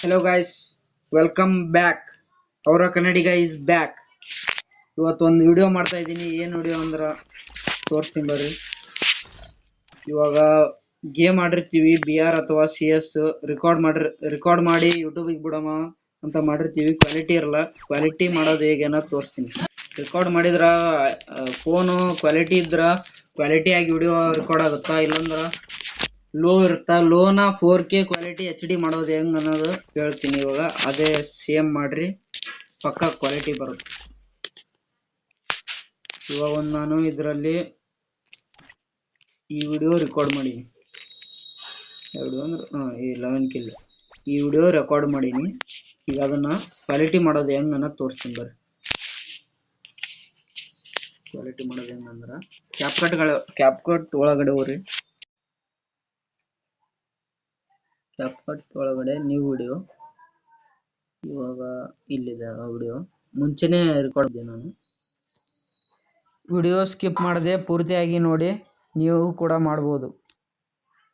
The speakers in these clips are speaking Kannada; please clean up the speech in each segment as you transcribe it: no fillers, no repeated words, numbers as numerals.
Hello guys, welcome back. ಅವರ ಕನ್ನಡಿಗ ಇಸ್ ಬ್ಯಾಕ್. ಇವತ್ತೊಂದು ವಿಡಿಯೋ ಮಾಡ್ತಾ ಇದ್ದೀನಿ. ಏನು ವಿಡಿಯೋ ಅಂದ್ರೆ ತೋರಿಸ್ತೀನಿ ಬರ್ರಿ. ಇವಾಗ ಗೇಮ್ ಆಡಿರ್ತೀವಿ BR ಅಥವಾ CS ರೆಕಾರ್ಡ್ ಮಾಡಿ ಯೂಟ್ಯೂಬಿಗೆ ಬಿಡೋಮ ಅಂತ ಮಾಡಿರ್ತೀವಿ. ಕ್ವಾಲಿಟಿ ಇರಲ್ಲ. ಕ್ವಾಲಿಟಿ ಮಾಡೋದು ಹೇಗೆ ಅನ್ನೋದು ತೋರಿಸ್ತೀನಿ. ರೆಕಾರ್ಡ್ ಮಾಡಿದ್ರ ಫೋನು ಕ್ವಾಲಿಟಿ ಇದ್ರ ಕ್ವಾಲಿಟಿ ಆಗಿ ವಿಡಿಯೋ ರೆಕಾರ್ಡ್ ಆಗುತ್ತಾ, ಇಲ್ಲಂದ್ರ ಲೋ ಇರುತ್ತಾ. ಲೋನ 4K ಕ್ವಾಲಿಟಿ HD ಮಾಡೋದು ಹೆಂಗ್ ಅನ್ನೋದು ಹೇಳ್ತೀನಿ. ಇವಾಗ ಅದೇ ಸೇಮ್ ಮಾಡ್ರಿ, ಪಕ್ಕಾ ಕ್ವಾಲಿಟಿ ಬರುತ್ತೆ. ಇವಾಗ ನಾನು ಇದರಲ್ಲಿ ಈ ವಿಡಿಯೋ ರೆಕಾರ್ಡ್ ಮಾಡೀನಿ. ವಿಡಿಯೋ ಅಂದ್ರೆ ಈ 11 ಕಿಲ್ ಈ ವಿಡಿಯೋ ರೆಕಾರ್ಡ್ ಮಾಡೀನಿ. ಈಗ ಅದನ್ನ ಕ್ವಾಲಿಟಿ ಮಾಡೋದು ಹೆಂಗ್ ಅನ್ನೋದು ತೋರಿಸ್ತೀನಿ ಬರ್ರಿ. ಕ್ವಾಲಿಟಿ ಮಾಡೋದು ಹೆಂಗಂದ್ರ ಕ್ಯಾಪ್ಕಟ್ ಒಳಗಡೆ ಹೋಗ್ರಿ. ಕ್ಯಾಪ್ಕಟ್ ಒಳಗಡೆ ನ್ಯೂ ವಿಡಿಯೋ. ಇವಾಗ ಇಲ್ಲಿದೆ ಆ ವಿಡಿಯೋ. ಮುಂಚೆನೆ ರೆಕಾರ್ಡ್ ಇದೆ. ನಾನು ವಿಡಿಯೋ ಸ್ಕಿಪ್ ಮಾಡದೆ ಪೂರ್ತಿಯಾಗಿ ನೋಡಿ, ನೀವು ಕೂಡ ಮಾಡ್ಬೋದು.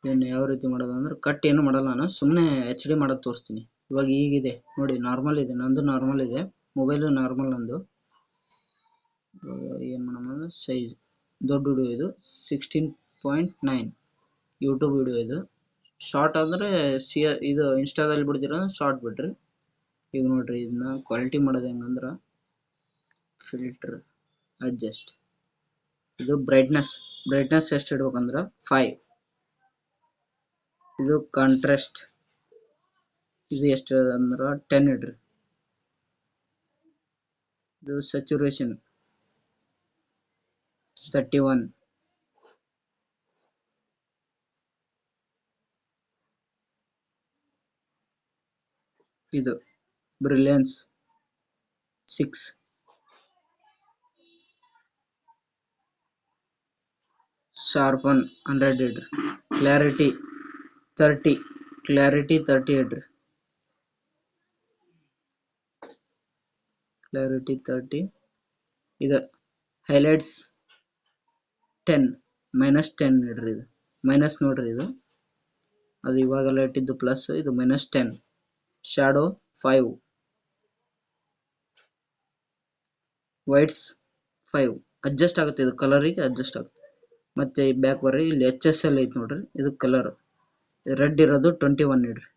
ಏನು ಯಾವ ರೀತಿ ಮಾಡೋದು ಅಂದ್ರೆ ಕಟ್ ಏನು ಮಾಡಲ್ಲ, ನಾನು ಸುಮ್ಮನೆ HD ಮಾಡೋದು ತೋರಿಸ್ತೀನಿ. ಇವಾಗ ಈಗಿದೆ ನೋಡಿ, ನಾರ್ಮಲ್ ಇದೆ, ನಂದು ನಾರ್ಮಲ್ ಇದೆ, ಮೊಬೈಲು ನಾರ್ಮಲ್ ನಂದು. ಏನು ಮಾಡೋಣ ಅಂದ್ರೆ ಸೈಜ್ ದೊಡ್ಡ ವಿಡಿಯೋ ಇದು 16.9 ಯೂಟ್ಯೂಬ್ ವಿಡಿಯೋ ಇದು. ಶಾರ್ಟ್ ಅಂದರೆ ಇದು ಇನ್ಸ್ಟಾದಲ್ಲಿ ಬಿಡ್ತೀರ ಶಾರ್ಟ್ ಬಿಡ್ರಿ. ಈಗ ನೋಡ್ರಿ, ಇದನ್ನ ಕ್ವಾಲಿಟಿ ಮಾಡೋದು ಹೆಂಗಂದ್ರೆ ಫಿಲ್ಟರ್ ಅಡ್ಜಸ್ಟ್. ಇದು ಬ್ರೈಟ್ನೆಸ್ ಎಷ್ಟು ಇಡ್ಬೇಕಂದ್ರೆ 5. ಇದು ಕಾಂಟ್ರಾಸ್ಟ್ ಇದು ಎಷ್ಟು ಅಂದ್ರೆ 10 ಇಡ್ರಿ. ಇದು ಸ್ಯಾಚುರೇಷನ್ 31. ಇದು ಬ್ರಿಲಿಯನ್ಸ್ 6. ಶಾರ್ಪನ್ 100 ಇಡ್ರಿ. ಕ್ಲಾರಿಟಿ 30 ಇಡ್ರಿ. ಕ್ಲಾರಿಟಿ 30. ಇದು ಹೈಲೈಟ್ಸ್ 10 -10 ಇಡ್ರಿ. ಇದು ಮೈನಸ್ ನೋಡ್ರಿ, ಇದು ಅದು ಇವಾಗೆಲ್ಲ ಇಟ್ಟಿದ್ದು ಪ್ಲಸ್, ಇದು -10. ಶಾಡೋ 5. ವೈಟ್ಸ್ 5. ಅಡ್ಜಸ್ಟ್ ಆಗುತ್ತೆ, ಇದು ಕಲರಿಗೆ ಅಡ್ಜಸ್ಟ್ ಆಗುತ್ತೆ. ಮತ್ತೆ ಬ್ಯಾಕ್ ಬರ್ರಿ, ಇಲ್ಲಿ HSL ಐತಿ ನೋಡ್ರಿ, ಇದು ಕಲರ್ ರೆಡ್ ಇರೋದು 21 ಇಡ್ರಿ.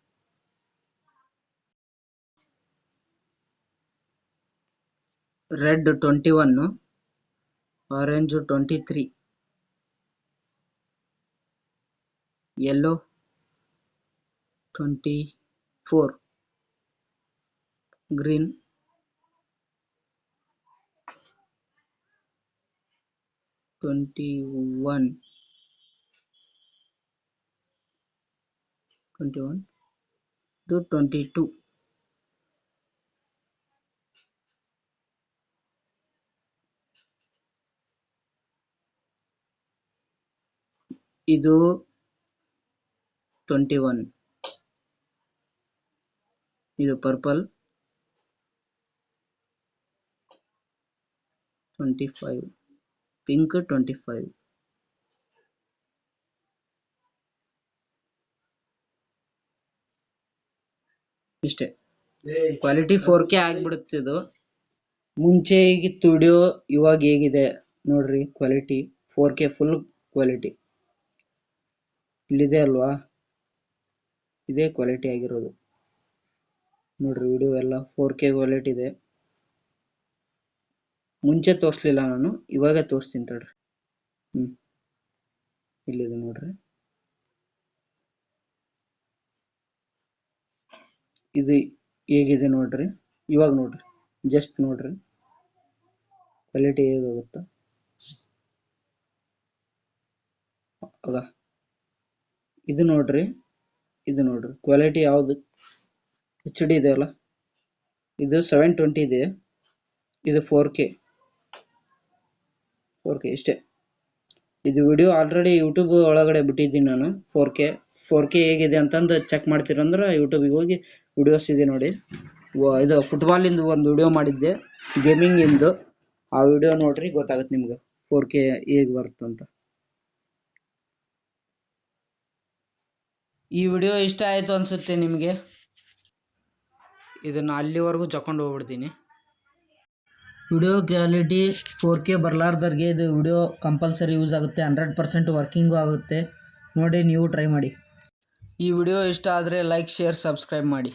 ರೆಡ್ 21, ಆರೆಂಜ್ 23, yellow 24, green 21, ಇದು 22. ಇದು 21. ಇದು ಪರ್ಪಲ್ 25, ಪಿಂಕ್ 25. ಇಷ್ಟೇ. ಕ್ವಾಲಿಟಿ 4K ಆಗಿಬಿಡುತ್ತೆ ಇದು. ಮುಂಚೆ ಹೇಗಿತ್ತು ವಿಡಿಯೋ, ಇವಾಗ ಹೇಗಿದೆ ನೋಡ್ರಿ. ಕ್ವಾಲಿಟಿ 4K ಫುಲ್ ಕ್ವಾಲಿಟಿ ಇಲ್ಲಿದೆ ಅಲ್ವಾ, ಇದೇ ಕ್ವಾಲಿಟಿ ಆಗಿರೋದು ನೋಡ್ರಿ. ವಿಡಿಯೋ ಎಲ್ಲ 4K ಕ್ವಾಲಿಟಿ ಇದೆ. ಮುಂಚೆ ತೋರಿಸ್ಲಿಲ್ಲ ನಾನು, ಇವಾಗ ತೋರಿಸ್ತೀನಿ ತಡ್ರಿ. ಇಲ್ಲಿದೆ ನೋಡ್ರಿ. ಇದು ಹೇಗಿದೆ ನೋಡ್ರಿ. ಇವಾಗ ನೋಡ್ರಿ, ಜಸ್ಟ್ ನೋಡ್ರಿ ಕ್ವಾಲಿಟಿ ಹೇಗಾಗುತ್ತ. ಆಗ ಇದು ನೋಡ್ರಿ ಕ್ವಾಲಿಟಿ ಯಾವುದು HD ಇದೆ ಅಲ್ಲ, ಇದು 720 ಇದೆ, ಇದು 4K ಇಷ್ಟೇ. ಇದು ವಿಡಿಯೋ ಆಲ್ರೆಡಿ ಯೂಟ್ಯೂಬ್ ಒಳಗಡೆ ಬಿಟ್ಟಿದ್ದೀನಿ ನಾನು. 4K ಹೇಗಿದೆ ಅಂತಂದು ಚೆಕ್ ಮಾಡ್ತೀರಂದ್ರೆ ಯೂಟ್ಯೂಬಿಗೆ ಹೋಗಿ ವಿಡಿಯೋಸ್ ಇದೆ ನೋಡಿ. ಇದು ಫುಟ್ಬಾಲಿಂದು ಒಂದು ವಿಡಿಯೋ ಮಾಡಿದ್ದೆ, ಗೇಮಿಂಗ್ ಇಂದು. ಆ ವಿಡಿಯೋ ನೋಡ್ರಿ, ಗೊತ್ತಾಗುತ್ತೆ ನಿಮ್ಗೆ 4K ಹೇಗೆ ಬರುತ್ತಂತ. ಈ ವಿಡಿಯೋ ಇಷ್ಟ ಆಯಿತು ಅನಿಸುತ್ತೆ ನಿಮಗೆ. ಇದನ್ನು ಅಲ್ಲಿವರೆಗೂ ತಗೊಂಡು ಹೋಗ್ಬಿಡ್ತೀನಿ. ವಿಡಿಯೋ ಕ್ವಾಲಿಟಿ 4K ಬರಲಾರ್ದವ್ರಿಗೆ ಇದು ವಿಡಿಯೋ ಕಂಪಲ್ಸರಿ ಯೂಸ್ ಆಗುತ್ತೆ. 100% ವರ್ಕಿಂಗು ಆಗುತ್ತೆ. ನೋಡಿ, ನೀವು ಟ್ರೈ ಮಾಡಿ. ಈ ವಿಡಿಯೋ ಇಷ್ಟ ಆದರೆ ಲೈಕ್, ಶೇರ್, ಸಬ್ಸ್ಕ್ರೈಬ್ ಮಾಡಿ.